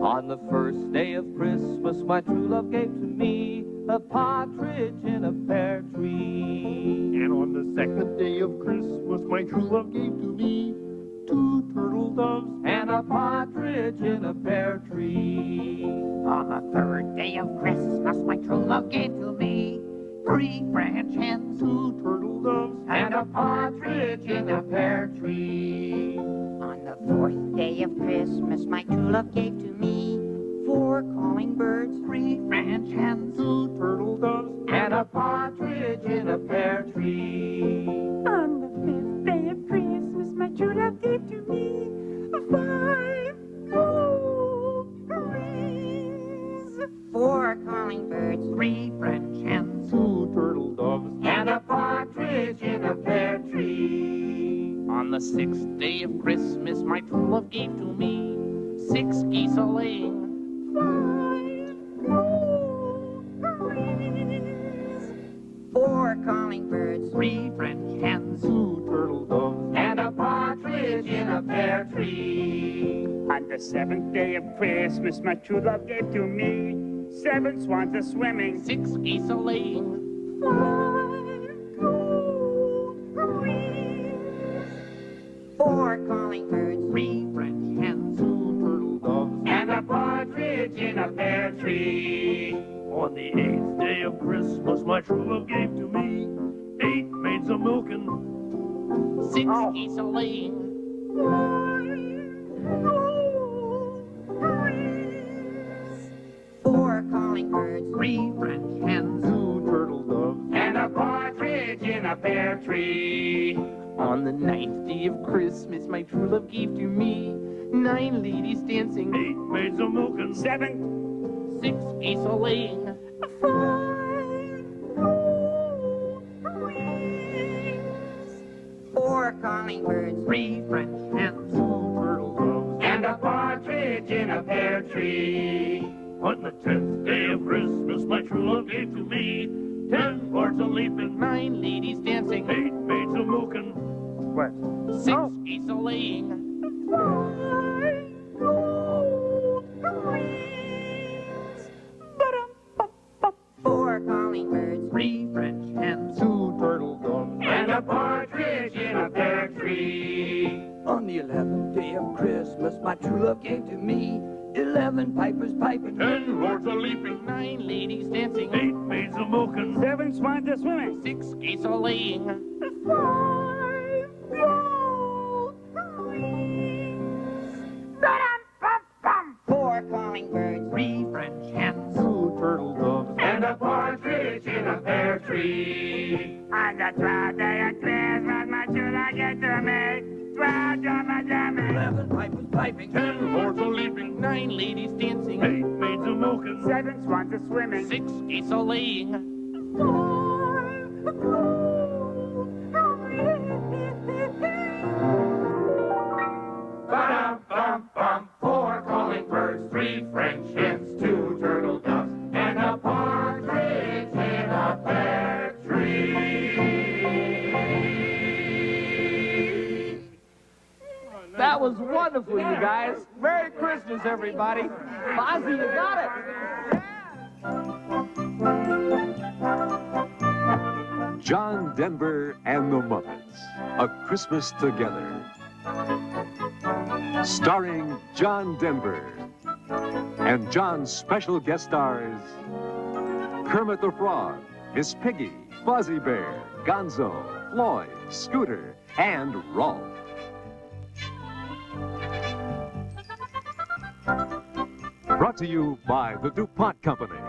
On the first day of Christmas, my true love gave to me a partridge in a pear tree. And on the second day of Christmas, my true love gave to me 2 turtle doves and a partridge in a pear tree. On the third day of Christmas, my true love gave to me 3 French hens, 2 turtle doves and a partridge in a pear tree. On the fourth day of Christmas, my true love gave to me 4 calling birds, 3 French hens, 2 turtle doves and a partridge in a pear tree. On the 5th day of Christmas, my true love gave to me 5 goldrings, 4 calling birds, 3 French hens, 2 turtle doves And a partridge in a pear tree. On the 6th day of Christmas, my true love gave to me 6 geese a-laying, 5 goldrings, 4 calling birds, 3 French hens, 2 turtle doves And a partridge in a pear tree. On the 7th day of Christmas, my true love gave to me 7 swans a-swimming, 6 geese a-laying, 5 goldrings, 4 calling birds, 3 French hens, 2 turtle doves And a partridge in a pear tree. On the 8th day of Christmas, my true love gave to me 8 maids a milking 6 geese a-laying, 4 calling birds, 3 French hens, 2 turtle doves And a partridge in a pear tree. On the 9th day of Christmas, my true love gave to me 9 ladies dancing, 8 maids a milking 7 6 geese a-laying, 4 calling birds, 3 French hens, 2 turtle doves And a partridge in a pear tree. On the 10th day of Christmas, my true love gave to me 10 birds a leaping 9 ladies dancing, 8 maids a milking 6 geese a-laying, 4 calling birds, 3 French hens, 2 turtle doves And a partridge in a pear tree. On the 11th day of Christmas, my true love gave to me 11 pipers piping, 10 lords a leaping 9 ladies dancing, 8 maids a milking 7 swans a-swimming, 6 geese a-laying, 4 calling birds, 3 French hens, 2 turtle doves And a partridge in a pear tree. On the 12th day of Christmas, my true love gave to me 12 drummers drumming, 11 pipers piping, 10 lords a leaping 9 ladies dancing, 8 maids a milking 7 swans a-swimming, 6 geese a-laying, Ba-dum-bum-bum. 4 calling birds, 3 French hens, 2 turtle doves, and a partridge in a pear tree. That was wonderful, you guys. Merry Christmas, everybody. Fozzie, you got it. John Denver and the Muppets, A Christmas Together. Starring John Denver. And John's special guest stars, Kermit the Frog, Miss Piggy, Fozzie Bear, Gonzo, Floyd, Scooter, and Rolf. Brought to you by the DuPont Company.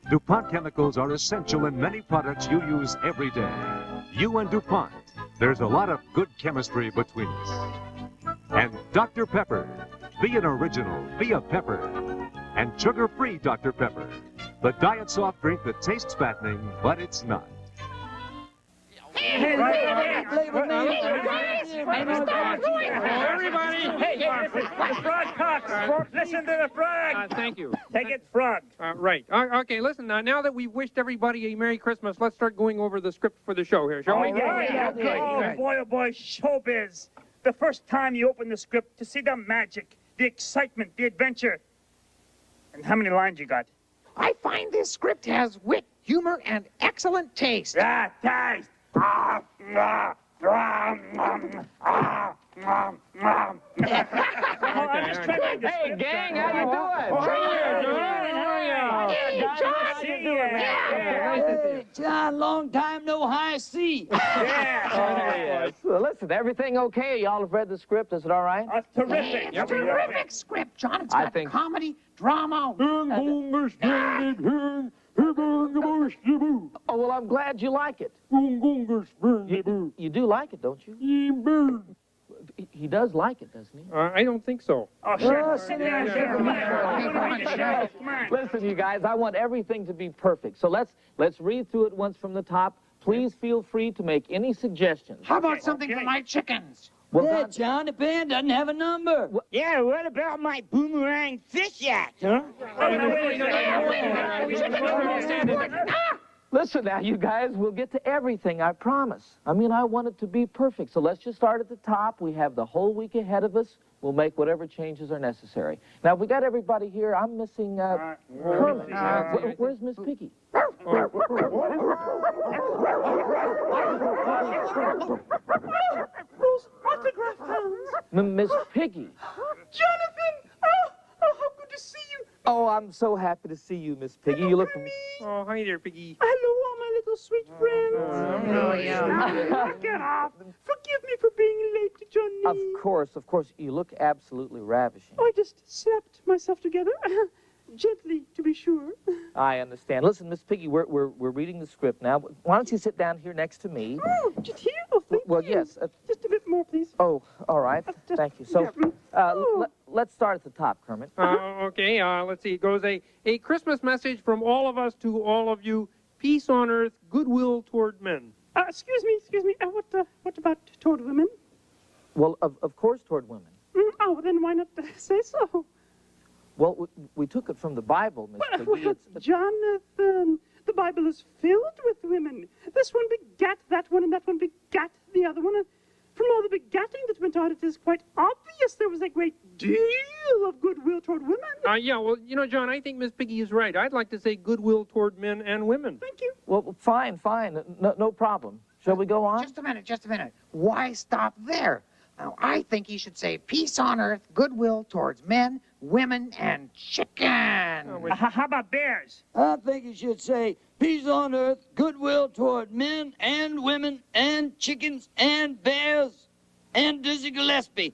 DuPont chemicals are essential in many products you use every day. You and DuPont, there's a lot of good chemistry between us. And Dr. Pepper, be an original, be a pepper. And sugar-free Dr. Pepper, the diet soft drink that tastes fattening, but it's not. Everybody! Hey, the frog talks! Listen to the frog! Thank you. Take it, frog. Right. Okay, listen, now that we've wished everybody a Merry Christmas, let's start going over the script for the show here, shall we? Yeah, okay. Oh, boy, showbiz. The first time you open the script to see the magic, the excitement, the adventure. And how many lines you got? I find this script has wit, humor, and excellent taste. Ah, taste. Hey, gang, how you doing? Hey, John, long time no high C. Yes. Well, listen, everything okay? Y'all have read the script. Is it all right? Terrific. It's a terrific script, John. It's I got think- comedy, drama. Oh, well, I'm glad you like it. You do like it, don't you? He does like it, doesn't he? I don't think so. Oh, sit down. Listen, you guys, I want everything to be perfect. So let's read through it once from the top. Please feel free to make any suggestions. How about something for my chickens? Well, Yeah, Don- John, the band doesn't have a number. Yeah, what about my boomerang fish yacht, huh? Listen now, you guys, we'll get to everything, I promise. I mean, I want it to be perfect. So let's just start at the top. We have the whole week ahead of us. We'll make whatever changes are necessary. Now, we got everybody here. I'm missing Kermit. Where's Miss Piggy? Autograph fans. Miss Piggy. Jonathan! Oh, how good to see you. Oh, I'm so happy to see you, Miss Piggy. You look... Oh, hi there, Piggy. Hello, all my little sweet friends. Get off. Forgive me for being late, Johnny. Of course. You look absolutely ravishing. I just slapped myself together. Gently, to be sure. I understand. Listen, Miss Piggy, we're reading the script now. Why don't you sit down here next to me? Oh, just here? Oh, thank Well, you. yes. Just a bit more, please. Oh, all right. Thank you. So, Oh. let's start at the top, Kermit. Okay, let's see. It goes a Christmas message from all of us to all of you. Peace on earth, goodwill toward men. Excuse me. What about toward women? Well, of course, toward women. Oh, then why not say so? Well, we took it from the Bible, Miss Piggy. Well, Jonathan, the Bible is filled with women. This one begat that one, and that one begat the other one. And from all the begatting that went on, it is quite obvious there was a great deal of goodwill toward women. Yeah, well, you know, John, I think Miss Piggy is right. I'd like to say goodwill toward men and women. Thank you. Well, fine. No problem. Shall we go on? Just a minute. Why stop there? Now, I think you should say peace on earth, goodwill towards men, women, and chickens. How about bears? I think you should say peace on earth, goodwill toward men and women and chickens and bears and Dizzy Gillespie.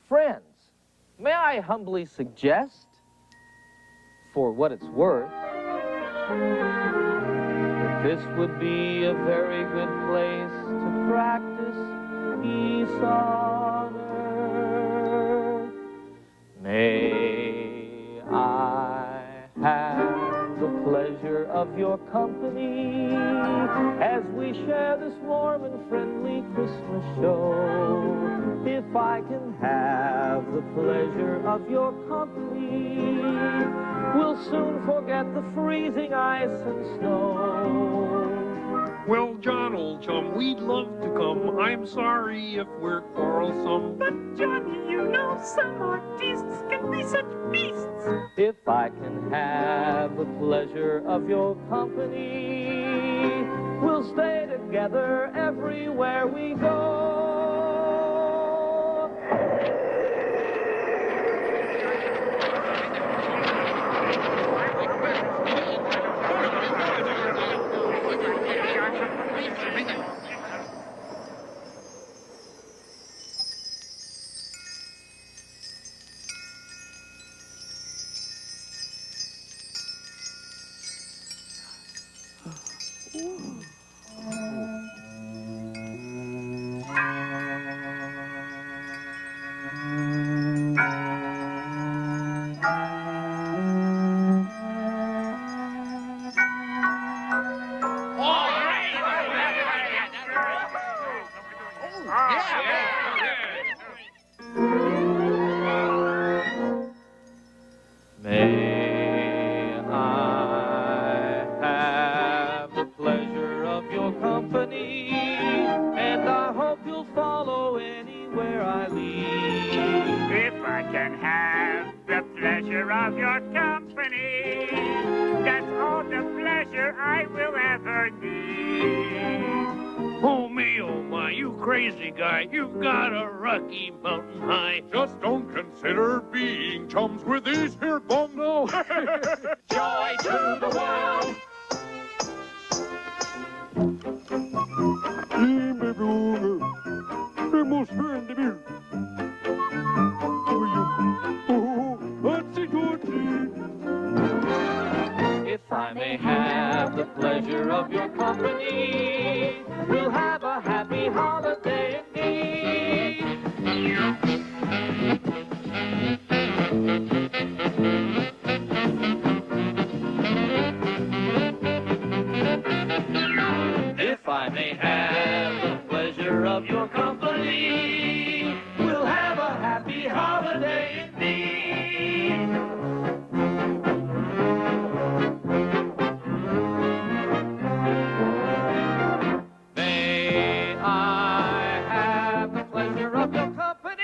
Friends, may I humbly suggest, for what it's worth, that this would be a very good place to practice peace on earth. May I have the pleasure of your company as we share this warm and friendly Christmas show. If I can have the pleasure of your company, we'll soon forget the freezing ice and snow. Well, John, old chum, we'd love to come. I'm sorry if we're quarrelsome. But, Johnny, you know some artists can be such beasts. If I can have the pleasure of your company, we'll stay together everywhere we go. May I have the pleasure of your company, and I hope you'll follow in I will ever need. Oh me, oh my, you crazy guy. You've got a Rocky Mountain High. Just don't consider being chums with these here bums. No. Joy to the world. If I may have the pleasure of your company, we'll have a happy holiday indeed. If I may have the pleasure of your company, we'll have a happy holiday indeed. May I have the pleasure of your company?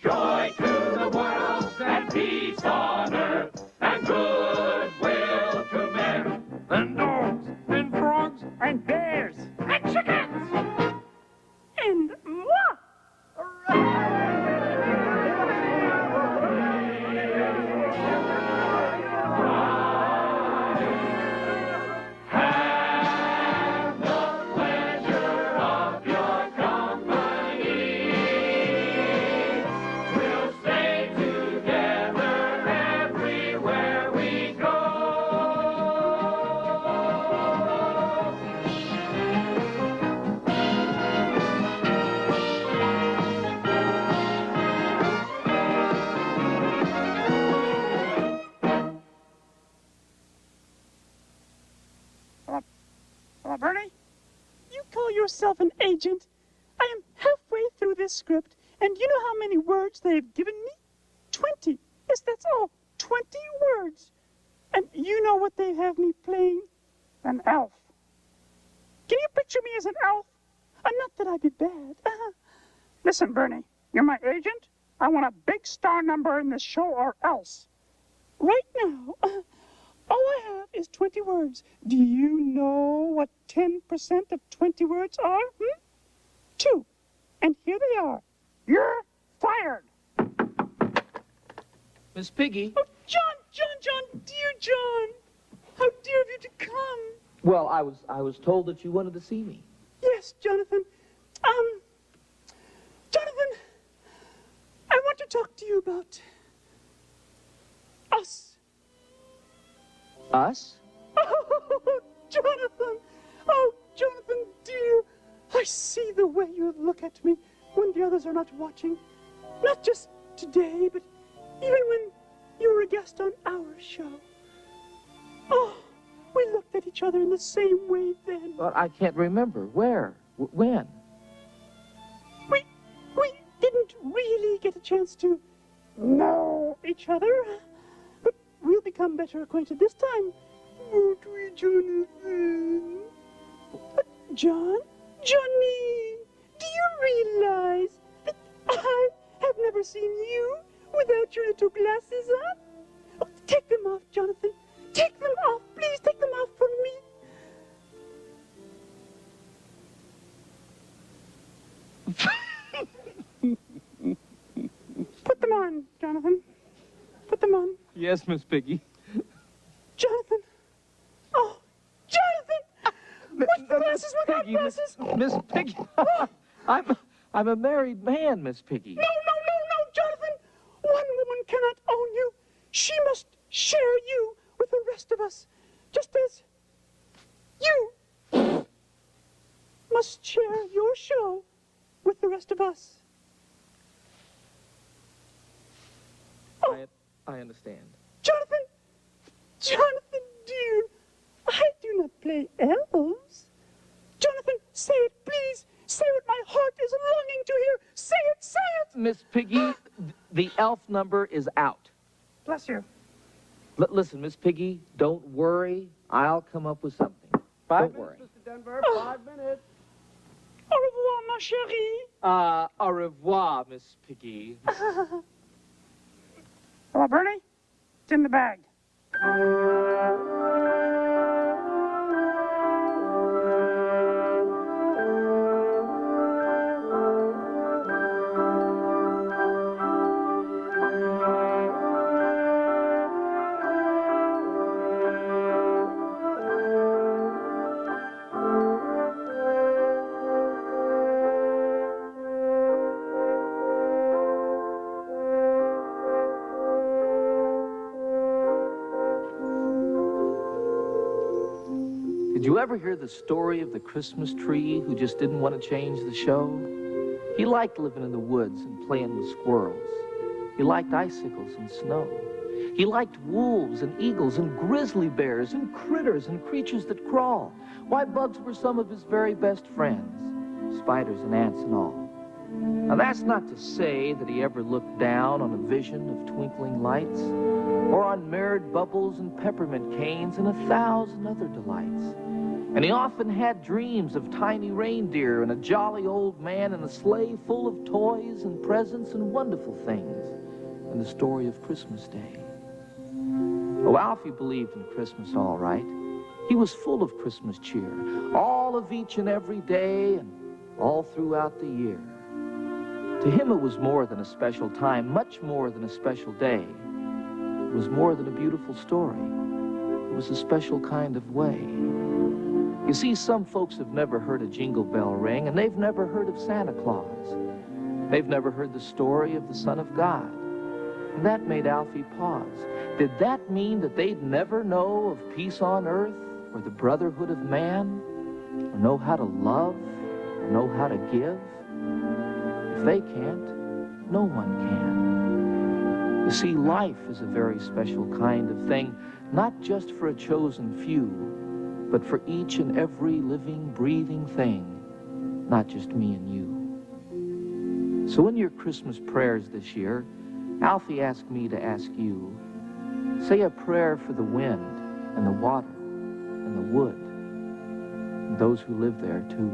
Joy to the world and peace on earth and goodwill to men. And dogs, and frogs, And bears. And chickens. And moi. Have the pleasure of your company. We'll stay together everywhere we go. Hello, Bernie? You call yourself an agent? I am halfway through this script, and you know how many words they've given me? 20. Yes, that's all. 20 words. And you know what they have me playing? An elf. Can you picture me as an elf? Not that I'd be bad. Listen, Bernie, you're my agent. I want a big star number in this show or else. Right now, all I have is 20 words. Do you know what 10% of 20 words are? 2. And here they are. You're fired. Miss Piggy? Oh, John, dear John. How dear of you to come. Well, I was told that you wanted to see me. Yes, Jonathan. Jonathan, I want to talk to you about us. Us? Oh, Jonathan. Oh, Jonathan, dear. I see the way you look at me when the others are not watching. Not just today, but even when you were a guest on our show. Oh, we looked at each other in the same way then. But I can't remember. Where? When? We didn't really get a chance to know each other. But we'll we'll become better acquainted this time. Won't we, Jonathan? John? Johnny, do you realize that I have never seen you without your little glasses on? Oh, take them off, Jonathan. Take them off. Please take them off for me. Put them on, Jonathan. Put them on. Yes, Miss Piggy. Jonathan. Oh, Jonathan! What's the glasses without Piggy, glasses? Miss Piggy. I'm a married man, Miss Piggy. No, Jonathan. One woman cannot own you. She must share you with the rest of us, just as you must share your show with the rest of us. Oh, I understand. Jonathan, dear, I do not play elves. Jonathan, say it, please. Say what my heart is longing to hear. Say it. Miss Piggy, the elf number is out. Bless you. Listen, Miss Piggy, don't worry. I'll come up with something. Don't worry. Mr. Denver, 5 minutes. Au revoir, ma chérie. Au revoir, Miss Piggy. Hello, Bernie. It's in the bag. Did you ever hear the story of the Christmas tree who just didn't want to change the show? He liked living in the woods and playing with squirrels. He liked icicles and snow. He liked wolves and eagles and grizzly bears and critters and creatures that crawl. Why, bugs were some of his very best friends, spiders and ants and all. Now, that's not to say that he ever looked down on a vision of twinkling lights or on mirrored bubbles and peppermint canes and 1,000 other delights. And he often had dreams of tiny reindeer and a jolly old man in a sleigh full of toys and presents and wonderful things, and the story of Christmas Day. Oh, Alfie believed in Christmas all right. He was full of Christmas cheer, all of each and every day and all throughout the year. To him, it was more than a special time, much more than a special day. It was more than a beautiful story. It was a special kind of way. You see, some folks have never heard a jingle bell ring, and they've never heard of Santa Claus. They've never heard the story of the Son of God. And that made Alfie pause. Did that mean that they'd never know of peace on earth, or the brotherhood of man, or know how to love, or know how to give? If they can't, no one can. You see, life is a very special kind of thing, not just for a chosen few, but for each and every living, breathing thing, not just me and you. So in your Christmas prayers this year, Alfie asked me to ask you, say a prayer for the wind and the water and the wood and those who live there too.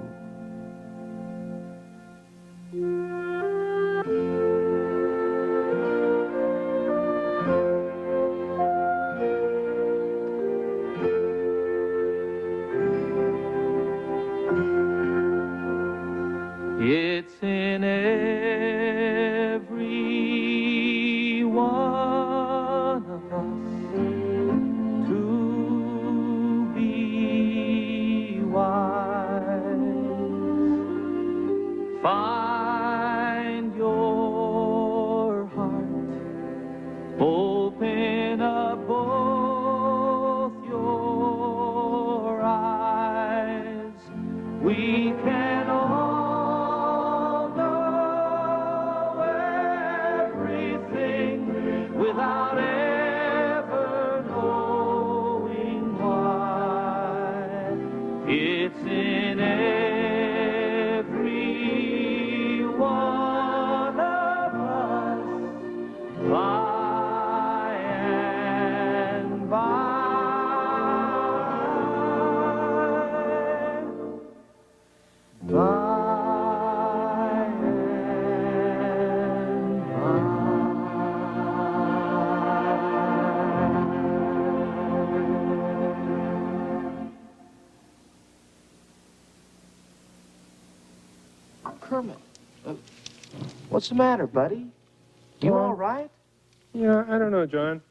It's in every one of us to be wise. Kermit, what's the matter, buddy? You all right? Yeah, I don't know, John.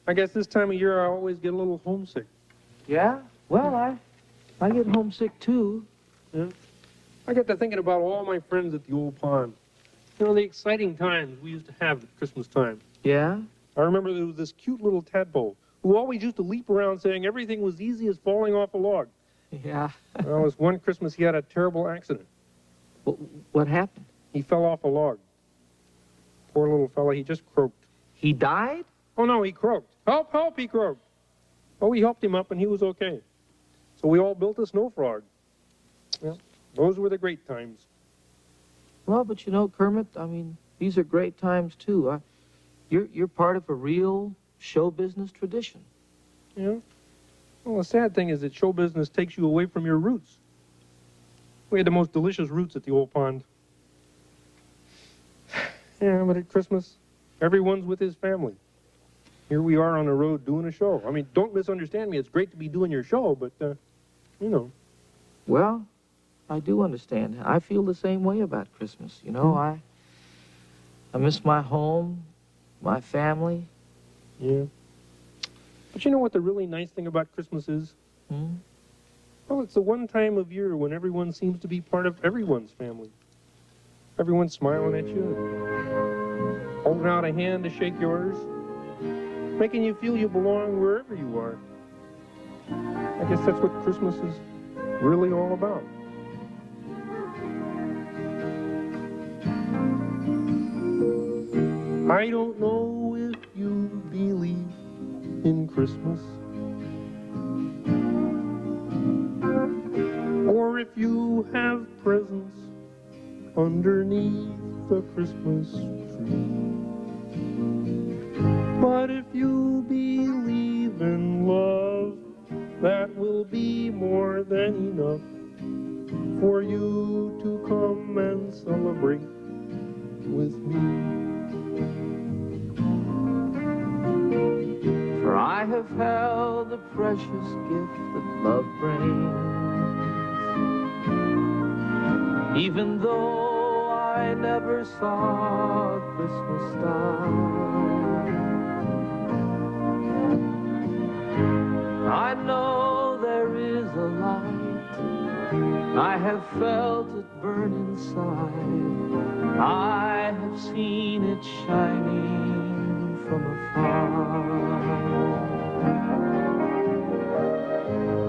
I guess this time of year I always get a little homesick. Yeah? Well, I get homesick, too. Yeah. I got to thinking about all my friends at the old pond. You know, the exciting times we used to have at Christmas time. Yeah? I remember there was this cute little tadpole who always used to leap around saying everything was easy as falling off a log. Yeah. Well, this one Christmas he had a terrible accident. What happened? He fell off a log. Poor little fella, he just croaked. He died? Oh, no, he croaked. Help, help, he croaked. Oh, we helped him up, and he was okay. So we all built a snow frog. Well, those were the great times. Well, but you know, Kermit, I mean, these are great times, too. You're part of a real show business tradition. Yeah? Well, the sad thing is that show business takes you away from your roots. We had the most delicious roots at the old pond. Yeah, but at Christmas, everyone's with his family. Here we are on the road doing a show. I mean, don't misunderstand me. It's great to be doing your show, but, you know. Well, I do understand. I feel the same way about Christmas. You know, I miss my home, my family. Yeah. But you know what the really nice thing about Christmas is? Well, it's the one time of year when everyone seems to be part of everyone's family. Everyone's smiling at you, holding out a hand to shake yours, making you feel you belong wherever you are. I guess that's what Christmas is really all about. I don't know if you believe in Christmas, or if you have presents underneath the Christmas tree. But if you believe in love, that will be more than enough for you to come and celebrate with me. For I have held the precious gift that love brings, even though I never saw a Christmas star. I know there is a light, I have felt it burn inside, I have seen it shining from afar.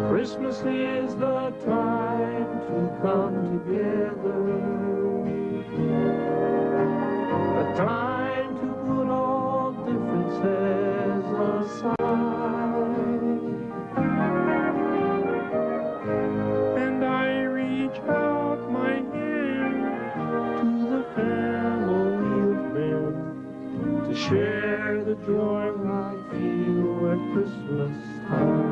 Christmas is the time to come together, a time to put all differences aside. And I reach out my hand to the family of men to share the joy I feel at Christmas time.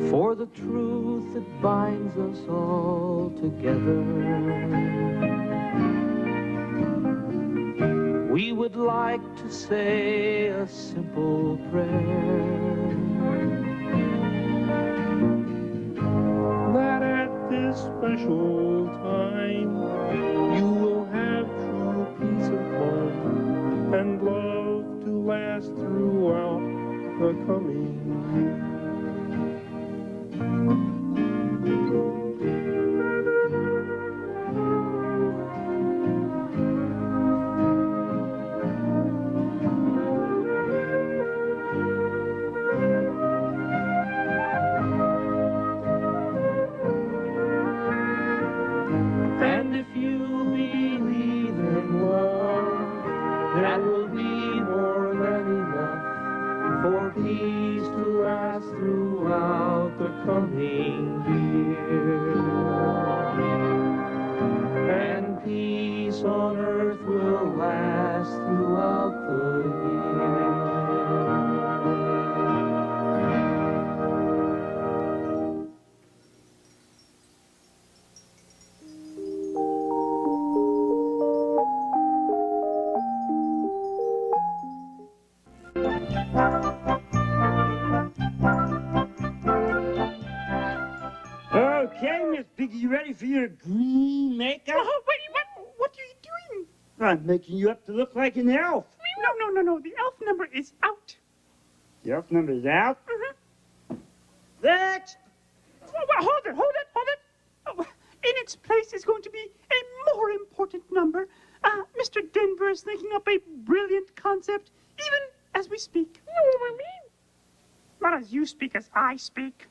For the truth that binds us all together, we would like to say a simple prayer, that at this special time you will have true peace of mind and love to last throughout the coming year. And if you believe in love, that will be more than enough for peace to last throughout the coming year. And peace on earth will last throughout the year. Okay, for your green makeup? Oh, wait, what are you doing? I'm making you up to look like an elf. No. The elf number is out. The elf number's out? Mm-hmm. That's... Well, hold it. Oh, in its place is going to be a more important number. Mr. Denver is thinking up a brilliant concept, even as we speak. You know what I mean? Not as you speak, as I speak.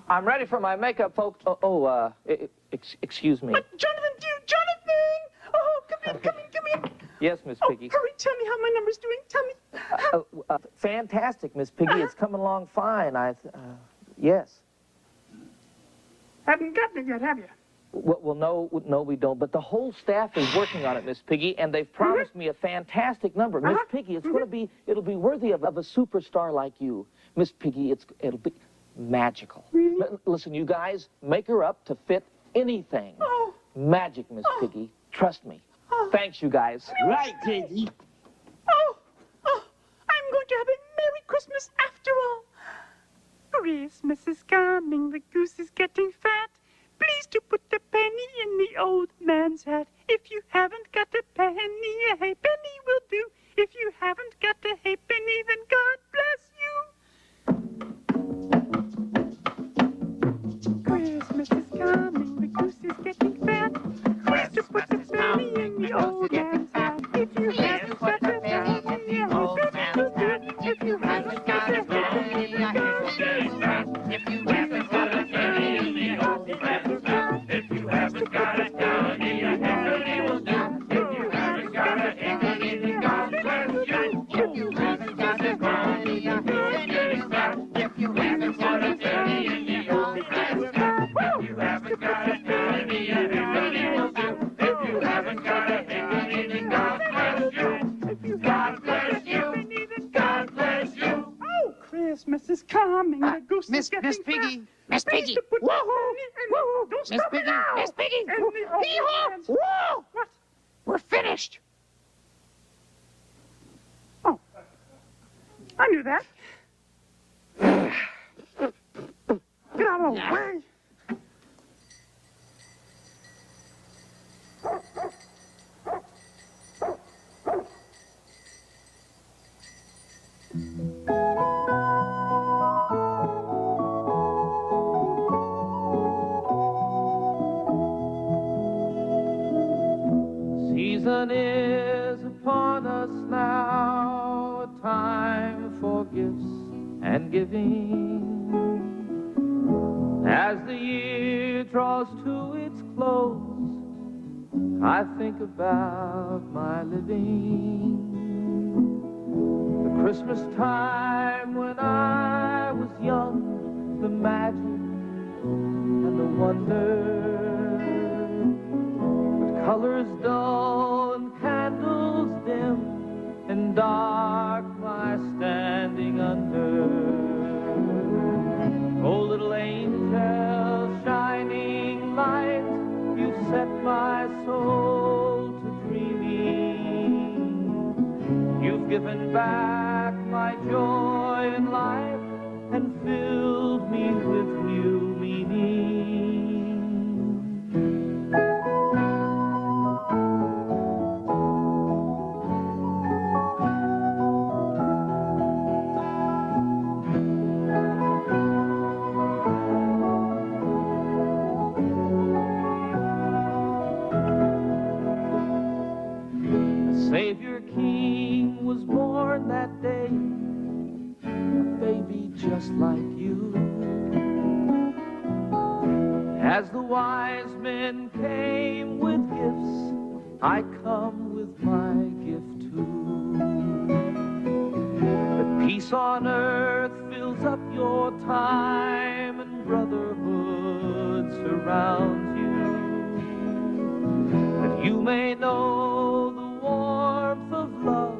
I'm ready for my makeup, folks. Excuse me. But Jonathan, dear Jonathan! Oh, come in. Yes, Miss Piggy. Hurry, tell me how my number's doing. Tell me. Fantastic, Miss Piggy. It's coming along fine. Yes. Haven't gotten it yet, have you? Well, no, we don't. But the whole staff is working on it, Miss Piggy, and they've promised me a fantastic number. Miss Piggy, it'll be worthy of a superstar like you. Miss Piggy, it'll be magical. Really? Listen, you guys, make her up to fit anything. Oh. Magic, Miss Piggy. Trust me. Thanks, you guys. Right, Piggy. Oh, I'm going to have a Merry Christmas after all. Christmas is coming, the goose is getting fat. Please to put the penny in the old man's hat. If you haven't got a penny, a halfpenny will do. If you haven't got a halfpenny, then God bless you. Christmas is coming, the goose is getting fat. Please to put the penny in the old man's hat. If you haven't got a penny, a halfpenny will do. If you haven't got a penny, then God bless you. If you haven't got a penny in the old man's hat, if you haven't got a penny, a halfpenny will do. If you haven't got a penny, then God bless you. If you haven't got a penny, a halfpenny will do. If you haven't got a penny in the old man's hat, if you haven't got a penny, a halfpenny will do. If you haven't got a penny, then God bless you. God bless you. God bless you. Oh, Christmas is coming, the goose is getting Miss Piggy. fat. Miss Piggy. Whoa! Don't Miss stop it Piggy. now. Miss Piggy. And the old man's- Whoa! What? We're finished. Oh, I knew that. Get out of the way. Season is upon us now, a time for gifts and giving. As the year draws to its close, I think about my living. The Christmas time when I was young, the magic and the wonder. Colors dull and candles dim, and dark my standing under. Oh, little angel, shining light, you set my soul to dreaming. You've given back my joy in life and filled me with new meaning. Savior King was born that day, a baby just like you. As the wise men came with gifts, I come with my gift too. The peace on earth fills up your time, and brotherhood surrounds you. That you may know the warmth of love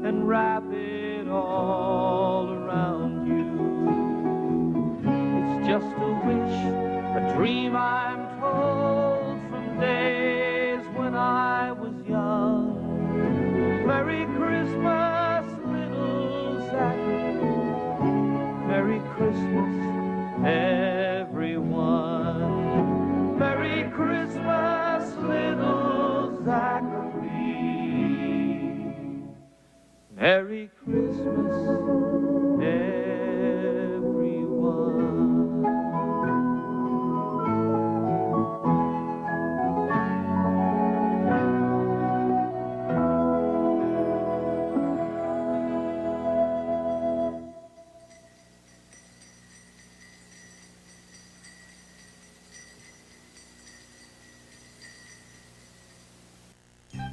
and wrap it all around you. It's just a wish, a dream I'm told from days when I was young. Merry Christmas, little Zach. Merry Christmas, everyone. Merry Christmas. Merry Christmas, everyone.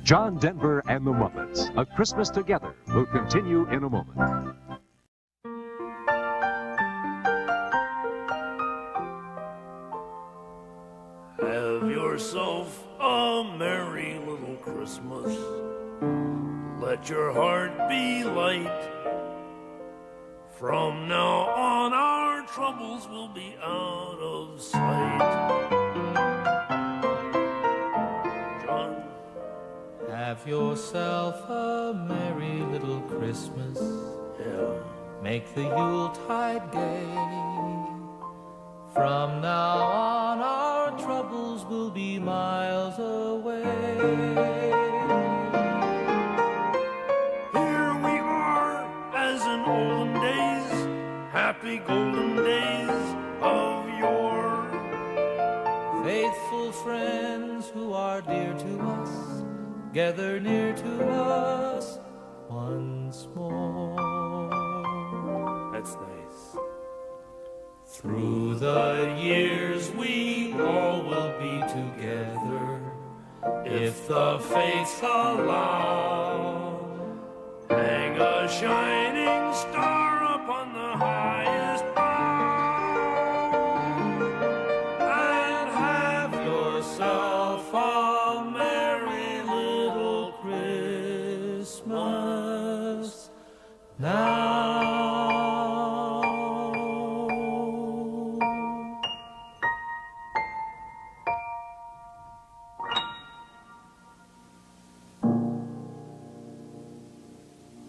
John Denver and the Muppets, A Christmas Together, will continue in a moment. Have yourself a merry little Christmas. Let your heart be light. From now on, our troubles will be out of sight. John? Have yourself a merry little Christmas. Yeah. Make the Yuletide gay. From now on, our troubles will be miles away. Here we are, as in olden days, happy golden days of yore. Faithful friends who are dear to us, gather near to us once more. That's nice. Through the years we all will be together, if the fates allow. Hang a shining star upon the highest bough, And have yourself a merry little Christmas now.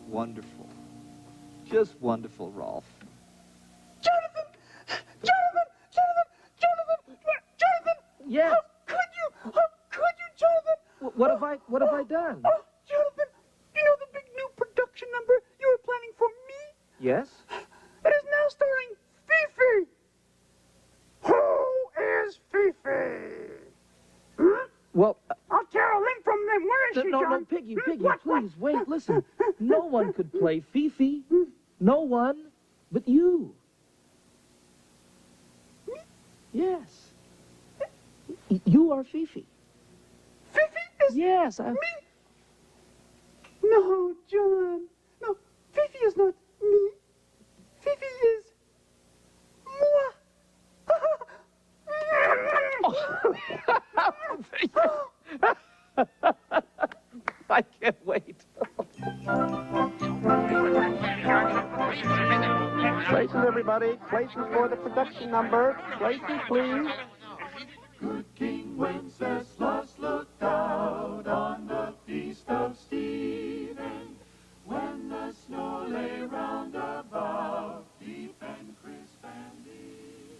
Wonderful. Just wonderful, Rolf. Jonathan! Jonathan! Jonathan! Jonathan! Jonathan! Yes. How could you, Jonathan? What have I done? Oh, Jonathan, you know the big new production number you were planning for me? Yes. It is now starring Fifi. Who is Fifi? Hmm? Well, I'll Carol in from them. Where is she, no, John? Piggy, Hmm? Piggy, What? please, wait, listen. No one could play Fifi. No one but you. Yes. You are Fifi. Fifi is Yes, me? No, John. No, Fifi is not me. Fifi is moi. I can't wait. Places, everybody. Places for the production number. Places, please. Good King Wenceslas looked out on the feast of Stephen, when the snow lay round about, deep and crisp and even.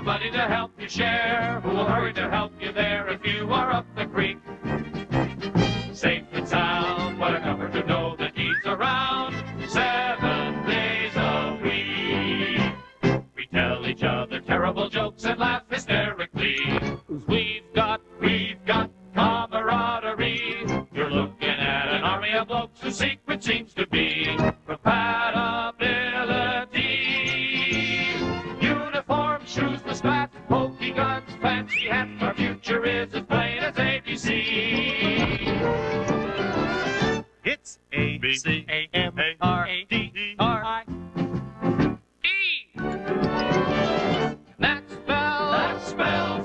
somebody to help you share, who will hurry to help you there if you are up the creek. Safe and sound, what a comfort to know that he's around 7 days a week. We tell each other terrible jokes and laugh hysterically. We've got camaraderie. You're looking at an army of blokes whose secret seems to be compatibility. Uniform, shoes, the spats, pokey guns, fancy hats. Our future is as plain as ABC. It's A-C-A-M-A-R-D-R-I-E. That spells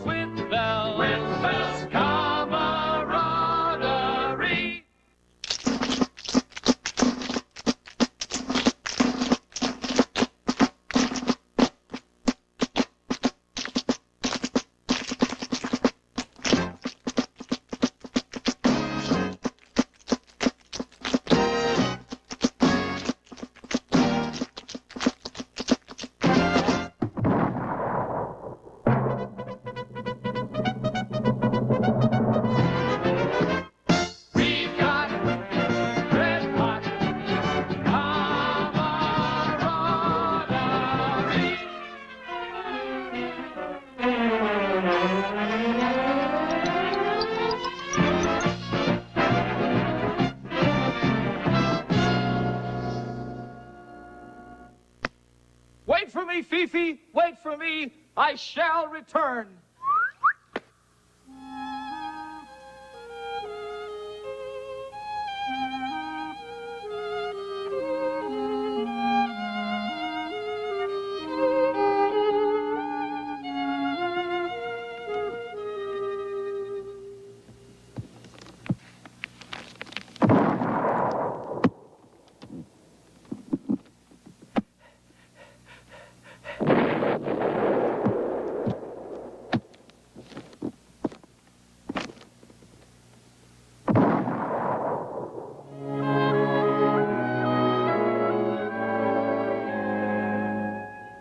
with bells, camaraderie. We've got red hot camaraderie. Wait for me, Fifi. Wait for me. I shall return.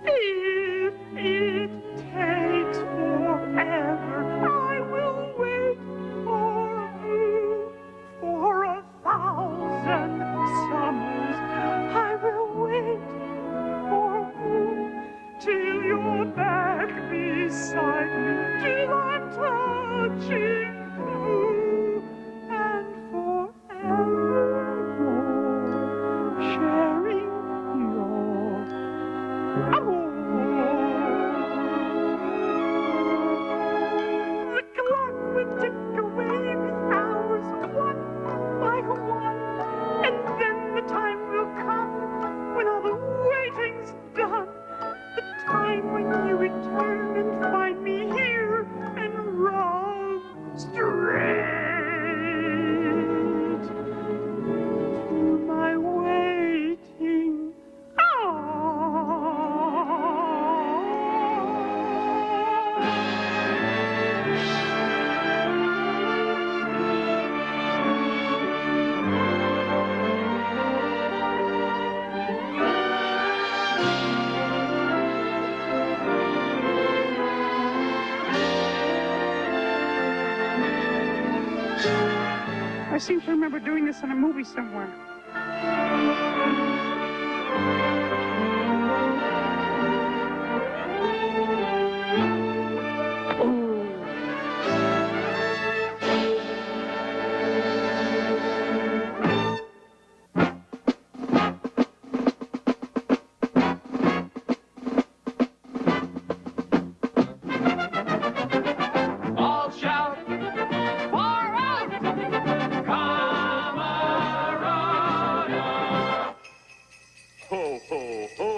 If it takes forever, I will wait for 1,000 summers. I will wait for you till you're back beside me, till I'm touching you, and forevermore sharing your the clock will tick away the hours one by one, and then the time will come when all the waiting's done. The time when you return and find me here and run straight to my waiting I seem to remember doing this in a movie somewhere. All shout, far out, camarada. Ho, ho, ho.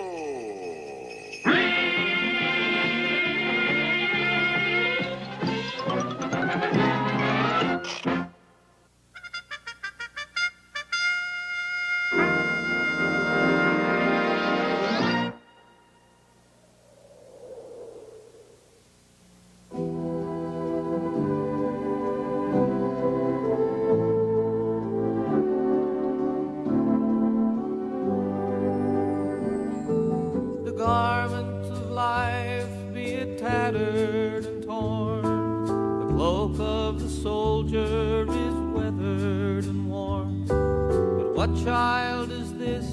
The garment of life, be it tattered tattered and torn. The cloak of the soldier is weathered and worn. But what child is this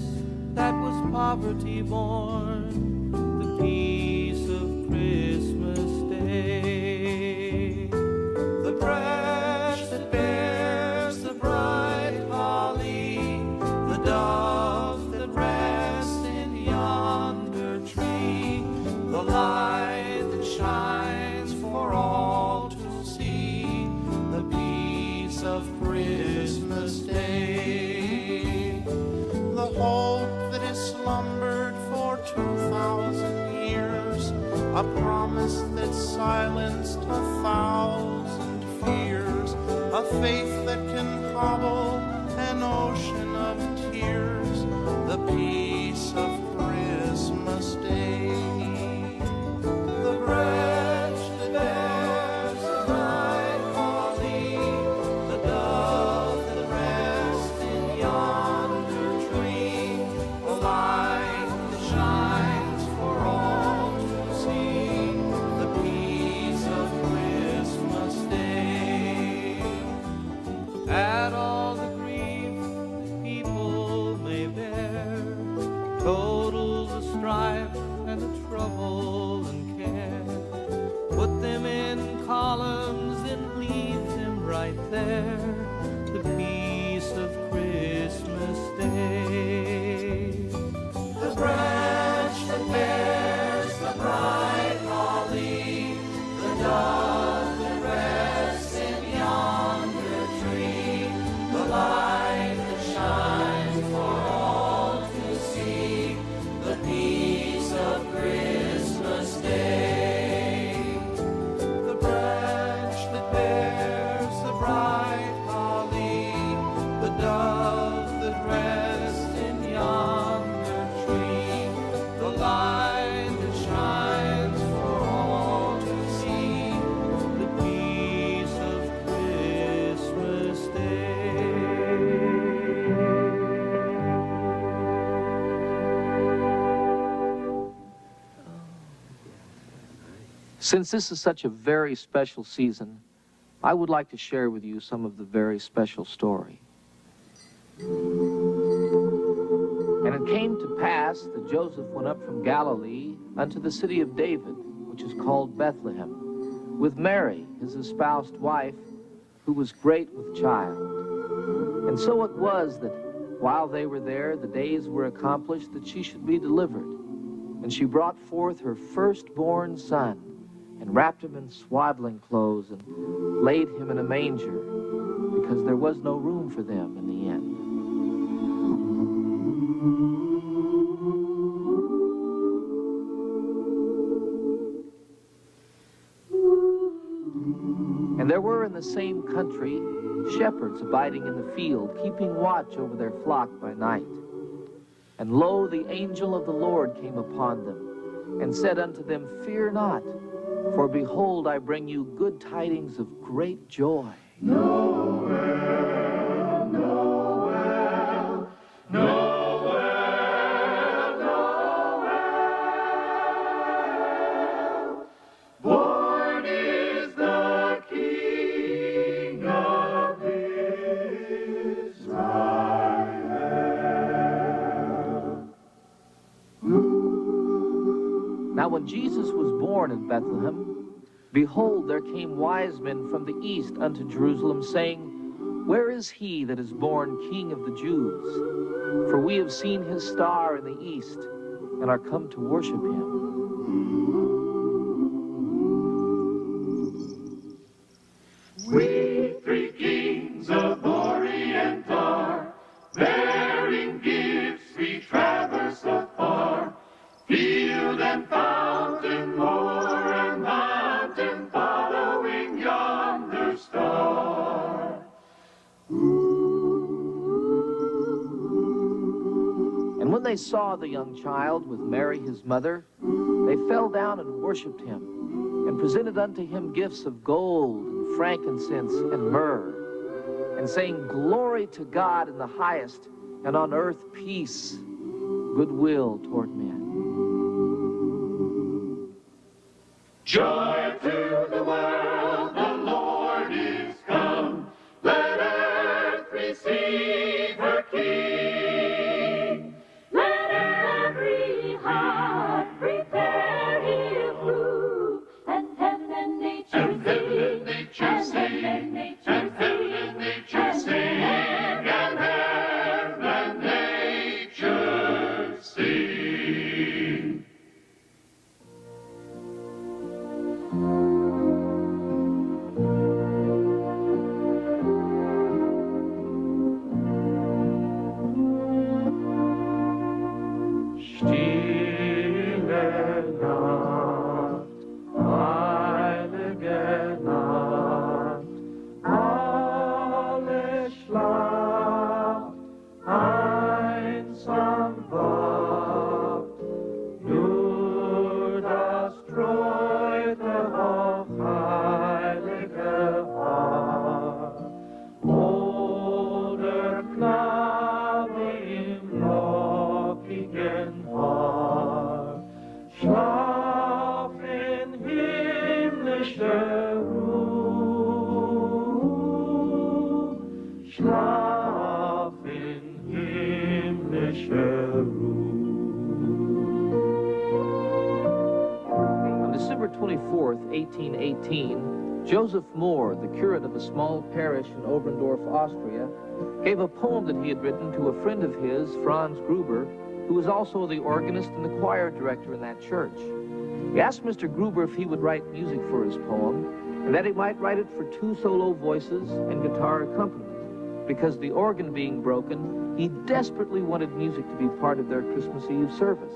that was poverty born? The peace of Christmas Day. The branch that bears the bright holly, the dove that rests in yonder tree, the light that shines for all to see, the peace of Christmas Day. The hope that has slumbered for 2,000 years, a promise that silenced 1,000 fears, a faith that can hobble an ocean of tears, the peace of Christmas Day. The branch that bears the bright holly, the dove that rests in yonder tree, the light that shines for all to see, the peace of Christmas Day. Add all the grief that people may bear, total the strife and the trouble and care, put them in columns and leave them right there, the peace of Christmas Day. The branch that bears the bright holly, the dove that rests in yonder tree, the light that shines for all to see, the peace of Christmas Day. The branch that bears the bright holly, the dove that rests in yonder tree, the light that shines for all to see, the peace of Christmas Day. Since this is such a very special season, I would like to share with you some of the very special story. And it came to pass that Joseph went up from Galilee unto the city of David, which is called Bethlehem, with Mary, his espoused wife, who was great with child. And so it was that while they were there, the days were accomplished that she should be delivered. And she brought forth her firstborn son, and wrapped him in swaddling clothes, and laid him in a manger, because there was no room for them in the inn. And there were in the same country shepherds abiding in the field, keeping watch over their flock by night. And lo, the angel of the Lord came upon them, and said unto them, Fear not, for behold, I bring you good tidings of great joy. Noel, Noel, Noel, Noel. Born is the King of Israel. Now when Jesus was born in Bethlehem, behold, there came wise men from the east unto Jerusalem, saying, Where is he that is born King of the Jews? For we have seen his star in the east, and are come to worship him. We three kings of Orient are, bearing gifts we traverse afar, field and fountain, moor and mountain, following yonder star. And when they saw the young child with Mary his mother, they fell down and worshipped him, and presented unto him gifts of gold, and frankincense, and myrrh, and saying, Glory to God in the highest, and on earth peace, goodwill toward men. Joy On December 24th, 1818, Joseph Mohr, the curate of a small parish in Oberndorf, Austria, gave a poem that he had written to a friend of his, Franz Gruber, who was also the organist and the choir director in that church. He asked Mr. Gruber if he would write music for his poem, and that he might write it for 2 solo voices and guitar accompaniment, because the organ being broken, he desperately wanted music to be part of their Christmas Eve service.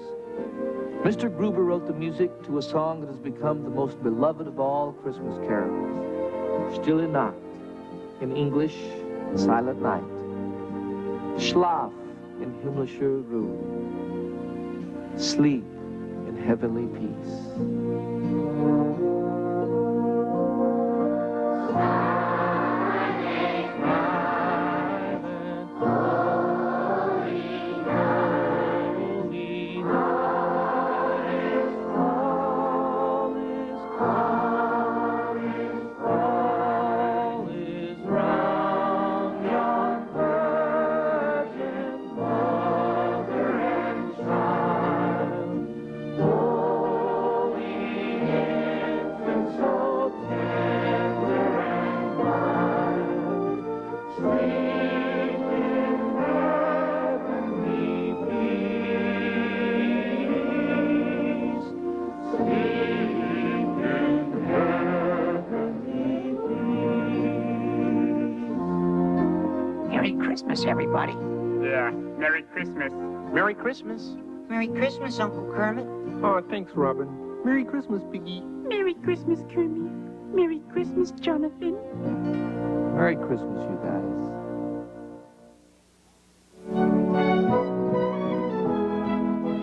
Mr. Gruber wrote the music to a song that has become the most beloved of all Christmas carols, Stille Nacht, in English, Silent Night. Schlaf in himmlischer Ruhe. Sleep in heavenly peace. Merry Christmas, everybody. Yeah, Merry Christmas. Merry Christmas. Merry Christmas, Uncle Kermit. Oh, thanks, Robin. Merry Christmas, Piggy. Merry Christmas, Kermit. Merry Christmas, Jonathan. Merry Christmas, you guys.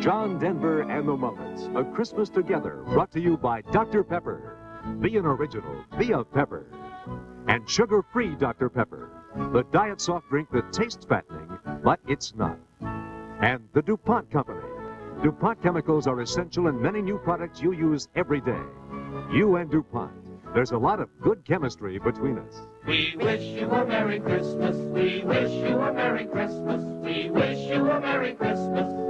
John Denver and the Muppets, A Christmas Together, brought to you by Dr. Pepper. Be an original, be a pepper. And sugar-free Dr. Pepper, the diet soft drink that tastes fattening, but it's not. And the DuPont Company. DuPont chemicals are essential in many new products you use every day. You and DuPont. There's a lot of good chemistry between us. We wish you a Merry Christmas. We wish you a Merry Christmas. We wish you a Merry Christmas.